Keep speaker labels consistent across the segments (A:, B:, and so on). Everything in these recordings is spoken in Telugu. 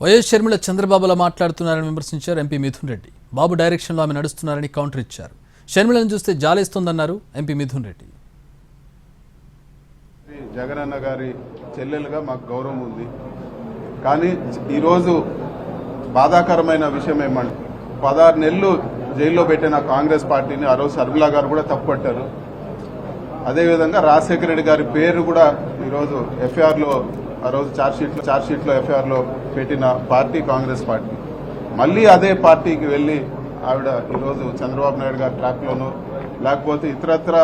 A: వైఎస్ షర్మిల చంద్రబాబులా మాట్లాడుతున్నారని విమర్శించారు ఎంపీ మిథున్ రెడ్డి. బాబు డైరెక్షన్లో ఆమె నడుస్తున్నారని కౌంటర్ ఇచ్చారు. షర్మిలను చూస్తే జాలేస్తోందన్నారు ఎంపీ మిథున్ రెడ్డి.
B: జగనన్న గారి చెల్లెలుగా మాకు గౌరవం ఉంది. కానీ ఈరోజు బాధాకరమైన విషయం ఏమంటే 16 నెలలు జైల్లో పెట్టిన కాంగ్రెస్ పార్టీని ఆ రోజు షర్మిల గారు కూడా తప్పుపట్టారు. అదేవిధంగా రాజశేఖర రెడ్డి గారి పేరు కూడా ఈరోజు ఎఫ్ఐఆర్లో ఆ రోజు ఛార్జ్షీట్లో ఎఫ్ఐఆర్లో పెట్టిన పార్టీ కాంగ్రెస్ పార్టీ. మళ్ళీ అదే పార్టీకి వెళ్ళి ఆవిడ ఈరోజు చంద్రబాబు నాయుడు గారి ట్రాప్లోనో లేకపోతే ఇతరత్ర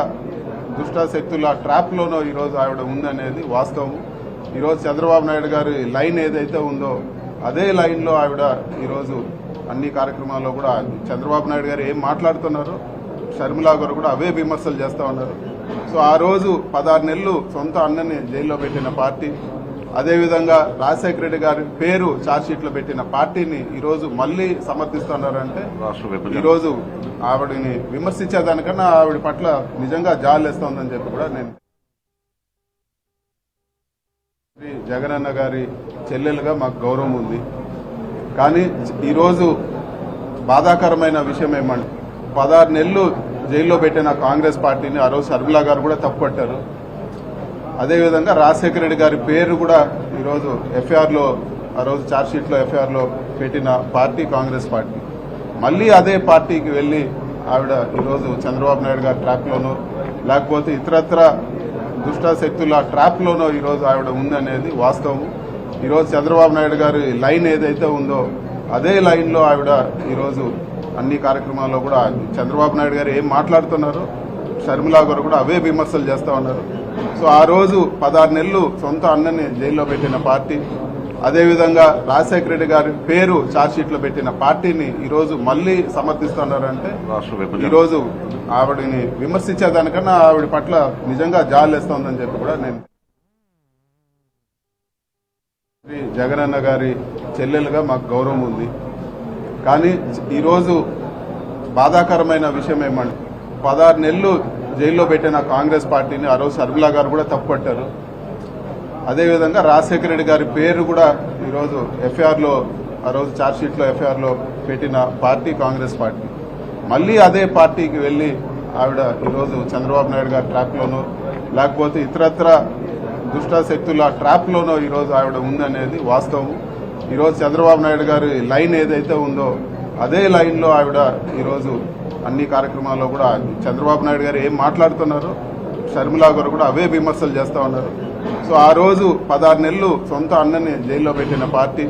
B: దుష్ట శక్తుల ట్రాప్లోనో ఈరోజు ఆవిడ ఉందనేది వాస్తవం. ఈరోజు చంద్రబాబు నాయుడు గారి లైన్ ఏదైతే ఉందో అదే లైన్లో ఆవిడ ఈరోజు అన్ని కార్యక్రమాల్లో కూడా చంద్రబాబు నాయుడు గారు ఏం మాట్లాడుతున్నారో షర్మిల గారు కూడా అవే విమర్శలు చేస్తూ ఉన్నారు. సో ఆ రోజు 16 నెలలు సొంత అన్నని జైల్లో పెట్టిన పార్టీ, అదేవిధంగా రాజశేఖర రెడ్డి గారి పేరు ఛార్జ్షీట్లో పెట్టిన పార్టీని ఈరోజు మళ్లీ సమర్థిస్తున్నారంటే ఈరోజు ఆవిడని విమర్శించేదానికన్నా ఆవిడ పట్ల నిజంగా జాలేస్తోందని చెప్పి కూడా నేను జగనన్న గారి చెల్లెలుగా మాకు గౌరవం ఉంది. కానీ ఈరోజు బాధాకరమైన విషయం ఏమంటే 16 నెలలు జైల్లో పెట్టిన కాంగ్రెస్ పార్టీని ఆ రోజు షర్మిల గారు కూడా తప్పుపట్టారు. అదేవిధంగా రాజశేఖర రెడ్డి గారి పేరు కూడా ఈరోజు ఎఫ్ఐఆర్లో ఆ రోజు ఛార్జ్షీట్లో ఎఫ్ఐఆర్లో పెట్టిన పార్టీ కాంగ్రెస్ పార్టీ. మళ్ళీ అదే పార్టీకి వెళ్ళి ఆవిడ ఈరోజు చంద్రబాబు నాయుడు గారి ట్రాప్లోనో లేకపోతే ఇతరత్ర దుష్ట శక్తుల ట్రాప్లోనో ఈరోజు ఆవిడ ఉందనేది వాస్తవం. ఈరోజు చంద్రబాబు నాయుడు గారి లైన్ ఏదైతే ఉందో అదే లైన్లో ఆవిడ ఈరోజు అన్ని కార్యక్రమాల్లో కూడా చంద్రబాబు నాయుడు గారు ఏం మాట్లాడుతున్నారో షర్మిల గారు కూడా అవే విమర్శలు చేస్తూ ఉన్నారు. సో ఆ రోజు 16 నెలలు సొంత అన్నని జైల్లో పెట్టిన పార్టీ, అదేవిధంగా రాజశేఖర రెడ్డి గారి పేరు ఛార్జ్షీట్లో పెట్టిన పార్టీని ఈరోజు మళ్లీ సమర్థిస్తున్నారంటే ఈరోజు ఆవిడని విమర్శించేదానికన్నా ఆవిడ పట్ల నిజంగా జాలేస్తోందని చెప్పి కూడా నేను జగనన్న గారి చెల్లెలుగా మాకు గౌరవం ఉంది. కానీ ఈరోజు బాధాకరమైన విషయం ఏమంటే 16 నెలలు జైల్లో పెట్టిన కాంగ్రెస్ పార్టీని ఆ రోజు షర్మిల గారు కూడా తప్పుపట్టారు. అదేవిధంగా రాజశేఖర రెడ్డి గారి పేరు కూడా ఈరోజు ఎఫ్ఐఆర్లో ఆ రోజు ఛార్జ్షీట్లో ఎఫ్ఐఆర్లో పెట్టిన పార్టీ కాంగ్రెస్ పార్టీ. మళ్ళీ అదే పార్టీకి వెళ్ళి ఆవిడ ఈరోజు చంద్రబాబు నాయుడు గారి ట్రాప్లోనో లేకపోతే ఇతరత్ర దుష్ట శక్తుల ట్రాప్లోనో ఈరోజు ఆవిడ ఉందనేది వాస్తవం. ఈరోజు చంద్రబాబు నాయుడు గారి లైన్ ఏదైతే ఉందో అదే లైన్లో ఆవిడ ఈరోజు అన్ని కార్యక్రమాల్లో కూడా చంద్రబాబు నాయుడు గారు ఏం మాట్లాడుతున్నారో షర్మిల గారు కూడా అవే విమర్శలు చేస్తూ ఉన్నారు. సో ఆ రోజు 16 నెలలు సొంత అన్నని జైల్లో పెట్టిన పార్టీ,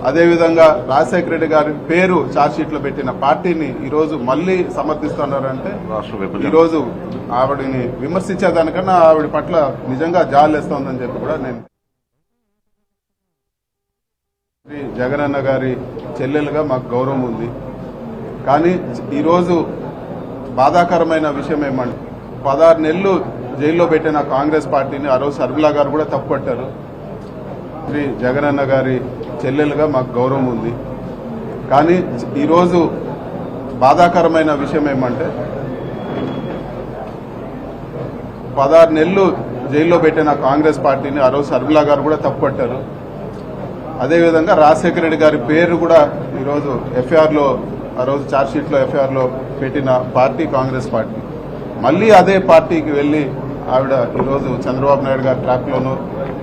B: అదేవిధంగా రాజశేఖర రెడ్డి గారి పేరు ఛార్జ్షీట్లో పెట్టిన పార్టీని ఈరోజు మళ్లీ సమర్థిస్తున్నారంటే ఈరోజు ఆవిడని విమర్శించేదానికన్నా ఆవిడ పట్ల నిజంగా జాలేస్తోందని చెప్పి కూడా నేను జగనన్న గారి చెల్లెలుగా మాకు గౌరవం ఉంది. కానీ ఈరోజు బాధాకరమైన విషయం ఏమంటే 16 నెలలు జైల్లో పెట్టిన కాంగ్రెస్ పార్టీని ఆ రోజు షర్మిల గారు కూడా తప్పుపట్టారు. జగనన్న గారి చెల్లెలుగా మాకు గౌరవం ఉంది. కానీ ఈరోజు బాధాకరమైన విషయం ఏమంటే 16 నెలలు జైల్లో పెట్టిన కాంగ్రెస్ పార్టీని ఆ రోజు షర్మిల గారు కూడా తప్పుపట్టారు. అదేవిధంగా రాజశేఖర రెడ్డి గారి పేరు కూడా ఈరోజు ఎఫ్ఐఆర్లో ఆ రోజు ఛార్జ్షీట్లో ఎఫ్ఐఆర్లో పెట్టిన పార్టీ కాంగ్రెస్ పార్టీ. మళ్ళీ అదే పార్టీకి వెళ్ళి ఆవిడ ఈరోజు చంద్రబాబు నాయుడు గారి ట్రాప్లోనో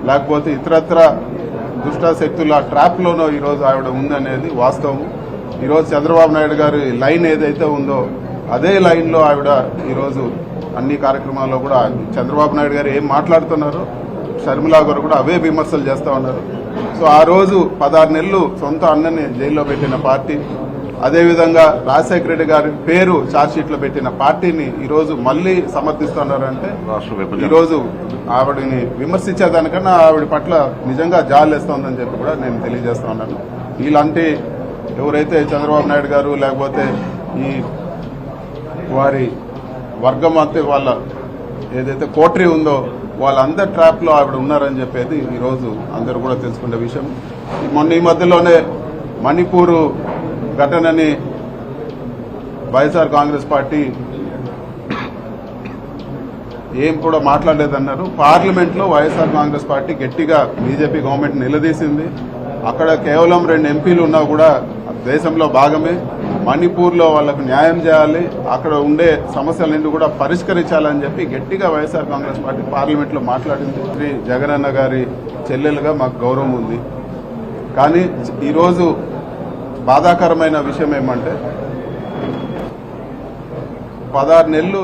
B: లేకపోతే ఇతరత్ర దుష్ట శక్తుల ట్రాప్లోనో ఈరోజు ఆవిడ ఉందనేది వాస్తవం. ఈరోజు చంద్రబాబు నాయుడు గారి లైన్ ఏదైతే ఉందో అదే లైన్లో ఆవిడ ఈరోజు అన్ని కార్యక్రమాల్లో కూడా చంద్రబాబు నాయుడు గారు ఏం మాట్లాడుతున్నారో షర్మిల గారు కూడా అవే విమర్శలు చేస్తూ ఉన్నారు. సో ఆ రోజు 16 నెలలు సొంత అన్నని జైల్లో పెట్టిన పార్టీ, అదేవిధంగా రాజశేఖర రెడ్డి గారి పేరు ఛార్జ్షీట్లో పెట్టిన పార్టీని ఈరోజు మళ్లీ సమర్థిస్తున్నారంటే ఈరోజు ఆవిడని విమర్శించేదానికన్నా ఆవిడ పట్ల నిజంగా జాలేస్తోందని చెప్పి కూడా నేను తెలియజేస్తా ఉన్నాను. ఇలాంటి ఎవరైతే చంద్రబాబు నాయుడు గారు లేకపోతే ఈ వారి వర్గం అంతే వాళ్ళ ఏదైతే కోటరీ ఉందో వాళ్ళందరి ట్రాప్లో ఆవిడ ఉన్నారని చెప్పేది ఈరోజు అందరూ కూడా తెలుసుకునే విషయం. మొన్న ఈ మధ్యలోనే మణిపూర్ ఘటనని వైఎస్ఆర్ కాంగ్రెస్ పార్టీ ఏం కూడా మాట్లాడలేదన్నారు. పార్లమెంట్లో వైఎస్ఆర్ కాంగ్రెస్ పార్టీ గట్టిగా బీజేపీ గవర్నమెంట్ నిలదీసింది. అక్కడ కేవలం 2 ఎంపీలు ఉన్నా కూడా దేశంలో భాగమే. మణిపూర్లో వాళ్ళకు న్యాయం చేయాలి, అక్కడ ఉండే సమస్యలన్నీ కూడా పరిష్కరించాలని చెప్పి గట్టిగా వైఎస్ఆర్ కాంగ్రెస్ పార్టీ పార్లమెంట్లో మాట్లాడింది. శ్రీ జగనన్న గారి చెల్లెలుగా మాకు గౌరవం ఉంది. కానీ ఈరోజు బాధాకరమైన విషయం ఏమంటే 16 నెలలు